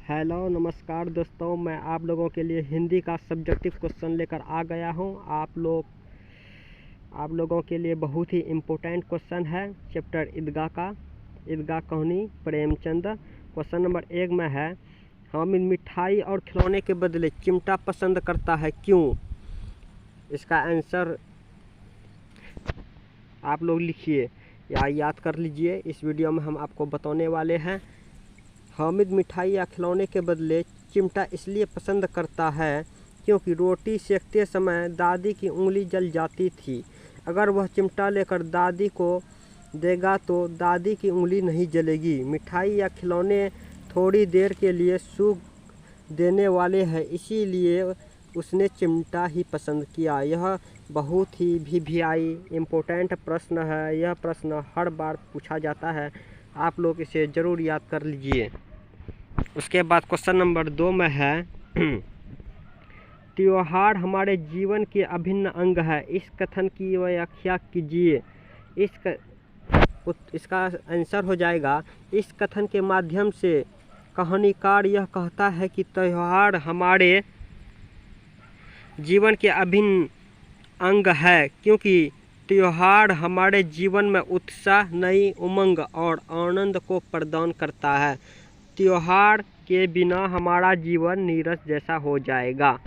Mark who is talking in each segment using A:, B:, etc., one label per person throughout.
A: Hello नमस्कार दोस्तों, मैं आप लोगों के लिए हिंदी का सब्जेक्टिव क्वेश्चन लेकर आ गया हूं। आप लोगों के लिए बहुत ही इम्पोर्टेंट क्वेश्चन है चैप्टर ईदगाह का। ईदगाह कहानी प्रेमचंद। क्वेश्चन नंबर 1 में है, हामिद मिठाई और खिलौने के बदले चिमटा पसंद करता है, क्यों? इसका आंसर आप लोग लिखिए या याद कर लीजिए। इस वीडियो में हम आपको बताने वाले हैं। हामिद मिठाई या खिलौने के बदले चिमटा इसलिए पसंद करता है क्योंकि रोटी सेकते समय दादी की उंगली जल जाती थी। अगर वह चिमटा लेकर दादी को देगा तो दादी की उंगली नहीं जलेगी। मिठाई या खिलौने थोड़ी देर के लिए सुख देने वाले हैं, इसीलिए उसने चिमटा ही पसंद किया। यह बहुत ही वीवीआई इम्पोर्टेंट प्रश्न है। यह प्रश्न हर बार पूछा जाता है, आप लोग इसे ज़रूर याद कर लीजिए। उसके बाद क्वेश्चन नंबर 2 में है, त्योहार हमारे जीवन के अभिन्न अंग है, इस कथन की व्याख्या कीजिए। इसका आंसर हो जाएगा, इस कथन के माध्यम से कहानीकार यह कहता है कि त्योहार हमारे जीवन के अभिन्न अंग है क्योंकि त्योहार हमारे जीवन में उत्साह, नई उमंग और आनंद को प्रदान करता है। त्योहार के बिना हमारा जीवन नीरस जैसा हो जाएगा।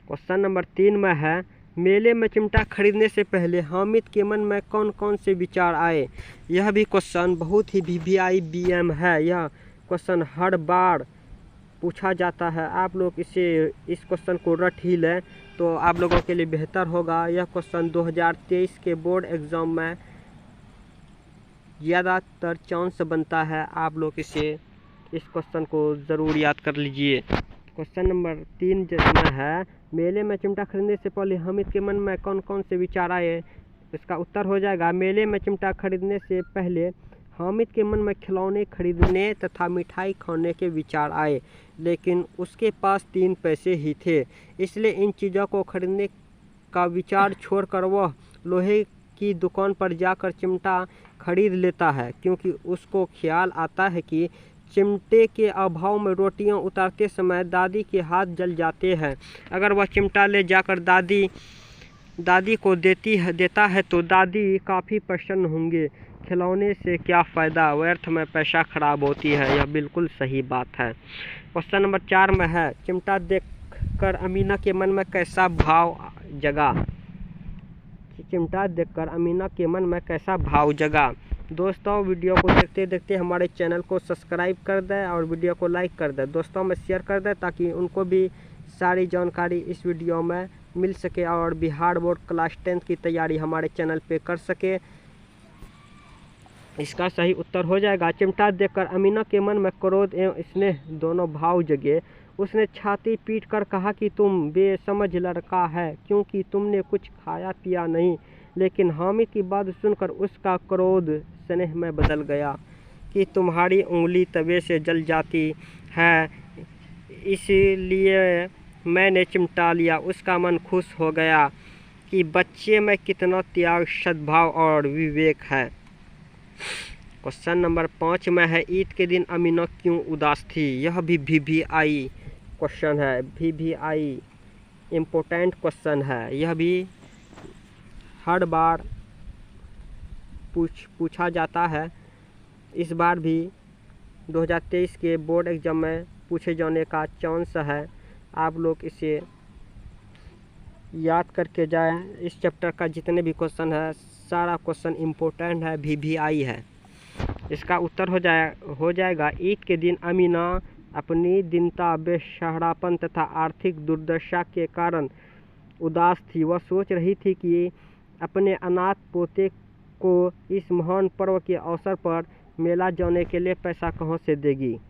A: क्वेश्चन नंबर 3 में है, मेले में चिमटा खरीदने से पहले हामिद के मन में कौन कौन से विचार आए? यह भी क्वेश्चन बहुत ही वीवीआई बीएम है। यह क्वेश्चन हर बार पूछा जाता है। आप लोग इस क्वेश्चन को रट ही लें तो आप लोगों के लिए बेहतर होगा। यह क्वेश्चन 2023 के बोर्ड एग्ज़ाम में ज़्यादातर चांस बनता है। आप लोग इस क्वेश्चन को ज़रूर याद कर लीजिए। क्वेश्चन नंबर 3 में है, मेले में चिमटा खरीदने से पहले हामिद के मन में कौन कौन से विचार आए? इसका उत्तर हो जाएगा, मेले में चिमटा खरीदने से पहले हामिद के मन में खिलौने खरीदने तथा मिठाई खाने के विचार आए, लेकिन उसके पास 3 पैसे ही थे, इसलिए इन चीज़ों को खरीदने का विचार छोड़कर वह लोहे की दुकान पर जाकर चिमटा खरीद लेता है, क्योंकि उसको ख्याल आता है कि चिमटे के अभाव में रोटियां उतारते समय दादी के हाथ जल जाते हैं। अगर वह चिमटा ले जाकर दादी को देता है तो दादी काफ़ी प्रसन्न होंगे। खिलौने से क्या फ़ायदा, व्यर्थ में पैसा खराब होती है। यह बिल्कुल सही बात है। क्वेश्चन नंबर 4 में है, चिमटा देखकर अमीना के मन में कैसा भाव जगा? चिमटा देखकर अमीना के मन में कैसा भाव जगा? दोस्तों, वीडियो को देखते देखते हमारे चैनल को सब्सक्राइब कर दें और वीडियो को लाइक कर दें, दोस्तों में शेयर कर दें, ताकि उनको भी सारी जानकारी इस वीडियो में मिल सके और बिहार बोर्ड क्लास 10 की तैयारी हमारे चैनल पे कर सके। इसका सही उत्तर हो जाएगा, चिमटा देखकर अमीना के मन में क्रोध एवं स्नेह दोनों भाव जगे। उसने छाती पीट कर कहा कि तुम बेसमझ लड़का है, क्योंकि तुमने कुछ खाया पिया नहीं। लेकिन हामिद की बात सुनकर उसका क्रोध स्नेह में बदल गया कि तुम्हारी उंगली तवे से जल जाती है, इसलिए मैंने चिमटा लिया। उसका मन खुश हो गया कि बच्चे में कितना त्याग, सद्भाव और विवेक है। क्वेश्चन नंबर 5 में है, ईद के दिन अमीना क्यों उदास थी? यह भी वीवीआई क्वेश्चन है, वीवीआई इम्पोर्टेंट क्वेश्चन है। यह भी हर बार पूछा जाता है। इस बार भी 2023 के बोर्ड एग्जाम में पूछे जाने का चांस है। आप लोग इसे याद करके जाएं। इस चैप्टर का जितने भी क्वेश्चन है, सारा क्वेश्चन इम्पोर्टेंट है, वीवीआई है। इसका उत्तर हो जाएगा, ईद के दिन अमीना अपनी दीनता, बेसहारापन तथा आर्थिक दुर्दशा के कारण उदास थी। वह सोच रही थी कि अपने अनाथ पोते को इस महान पर्व के अवसर पर मेला जाने के लिए पैसा कहां से देगी।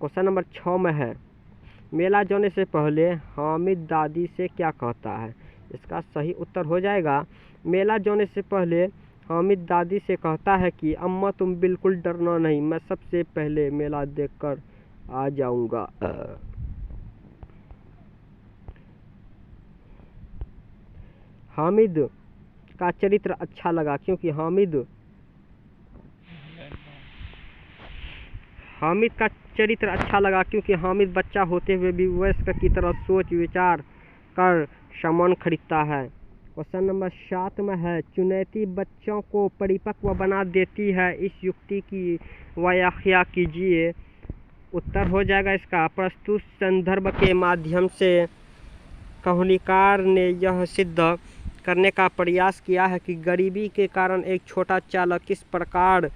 A: क्वेश्चन नंबर 6 में है, मेला जाने से पहले हामिद दादी से क्या कहता है? इसका सही उत्तर हो जाएगा, मेला जाने से पहले हामिद दादी से कहता है कि अम्मा तुम बिल्कुल डरना नहीं, मैं सबसे पहले मेला देखकर आ जाऊंगा। हामिद का चरित्र अच्छा लगा क्योंकि हामिद का चरित्र अच्छा लगा क्योंकि हामिद बच्चा होते हुए भी वयस्क की तरह सोच विचार कर सामान खरीदता है। क्वेश्चन नंबर 7 में है, चुनौती बच्चों को परिपक्व बना देती है, इस युक्ति की व्याख्या कीजिए। उत्तर हो जाएगा इसका, प्रस्तुत संदर्भ के माध्यम से कहानीकार ने यह सिद्ध करने का प्रयास किया है कि गरीबी के कारण एक छोटा चालक किस प्रकार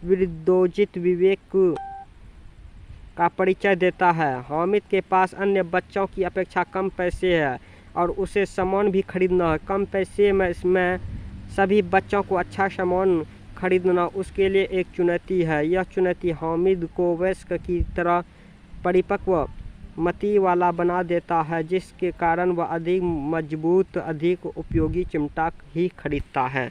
A: विरोचित विवेक का परिचय देता है। हामिद के पास अन्य बच्चों की अपेक्षा कम पैसे है और उसे सामान भी खरीदना है। कम पैसे में इसमें सभी बच्चों को अच्छा सामान खरीदना उसके लिए एक चुनौती है। यह चुनौती हामिद को वयस्क की तरह परिपक्व मति वाला बना देता है, जिसके कारण वह अधिक मजबूत अधिक उपयोगी चिमटा ही खरीदता है।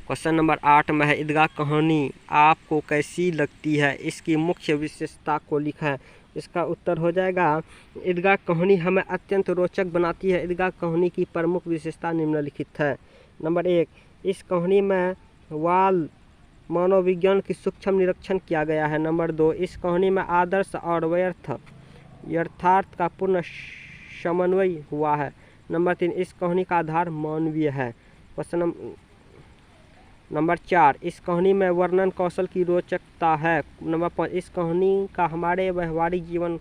A: क्वेश्चन नंबर 8 में है, ईदगाह कहानी आपको कैसी लगती है, इसकी मुख्य विशेषता को लिखा है। इसका उत्तर हो जाएगा, ईदगाह कहानी हमें अत्यंत रोचक बनाती है। ईदगाह कहानी की प्रमुख विशेषता निम्नलिखित है। नंबर 1, इस कहानी में बाल मनोविज्ञान की सूक्ष्म निरीक्षण किया गया है। नंबर 2, इस कहानी में आदर्श और यथार्थ का पूर्ण समन्वय हुआ है। नंबर 3, इस कहानी का आधार मानवीय है। क्वेश्चन नंबर 4, इस कहानी में वर्णन कौशल की रोचकता है। नंबर 5, इस कहानी का हमारे व्यवहारिक जीवन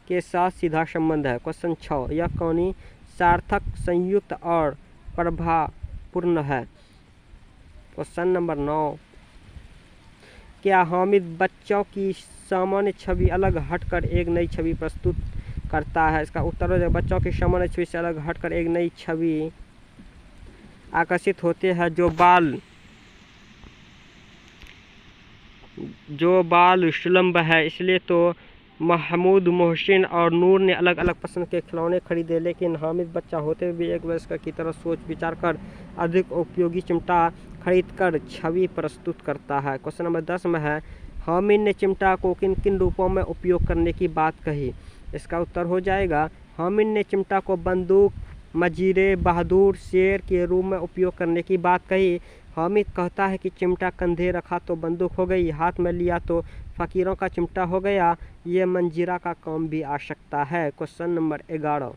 A: के साथ सीधा संबंध है। क्वेश्चन 6, यह कहानी सार्थक, संयुक्त और प्रभावपूर्ण है। क्वेश्चन नंबर 9, क्या हामिद बच्चों की सामान्य छवि अलग हटकर एक नई छवि प्रस्तुत करता है। इसका उत्तर हो जाएगा, बच्चों की सामान्य छवि से अलग हटकर एक नई छवि आकर्षित होते हैं। जो बाल सुलभ है, इसलिए तो महमूद, मोहसिन और नूर ने अलग अलग पसंद के खिलौने खरीदे, लेकिन हामिद बच्चा होते हुए भी एक वयस्क की तरह सोच विचार कर अधिक उपयोगी चिमटा खरीदकर छवि प्रस्तुत करता है। क्वेश्चन नंबर 10 में है, हामिद ने चिमटा को किन किन रूपों में उपयोग करने की बात कही। इसका उत्तर हो जाएगा, हामिद ने चिमटा को बंदूक, मजीरे, बहादुर, शेर के रूप में उपयोग करने की बात कही। हामिद कहता है कि चिमटा कंधे रखा तो बंदूक हो गई, हाथ में लिया तो फकीरों का चिमटा हो गया, ये मंजीरा का काम भी आ सकता है। क्वेश्चन नंबर 11,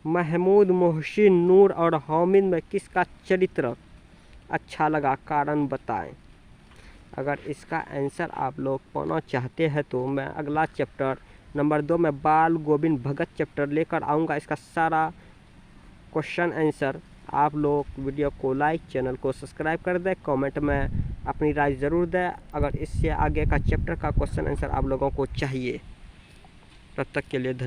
A: महमूद, मोहसिन, नूर और हामिद में किसका चरित्र अच्छा लगा, कारण बताएं। अगर इसका आंसर आप लोग पाना चाहते हैं तो मैं अगला चैप्टर नंबर 2 में बाल गोविंद भगत चैप्टर लेकर आऊँगा। इसका सारा क्वेश्चन आंसर आप लोग वीडियो को लाइक, चैनल को सब्सक्राइब कर दें, कमेंट में अपनी राय ज़रूर दें अगर इससे आगे का चैप्टर का क्वेश्चन आंसर आप लोगों को चाहिए। तब तक के लिए धन्यवाद।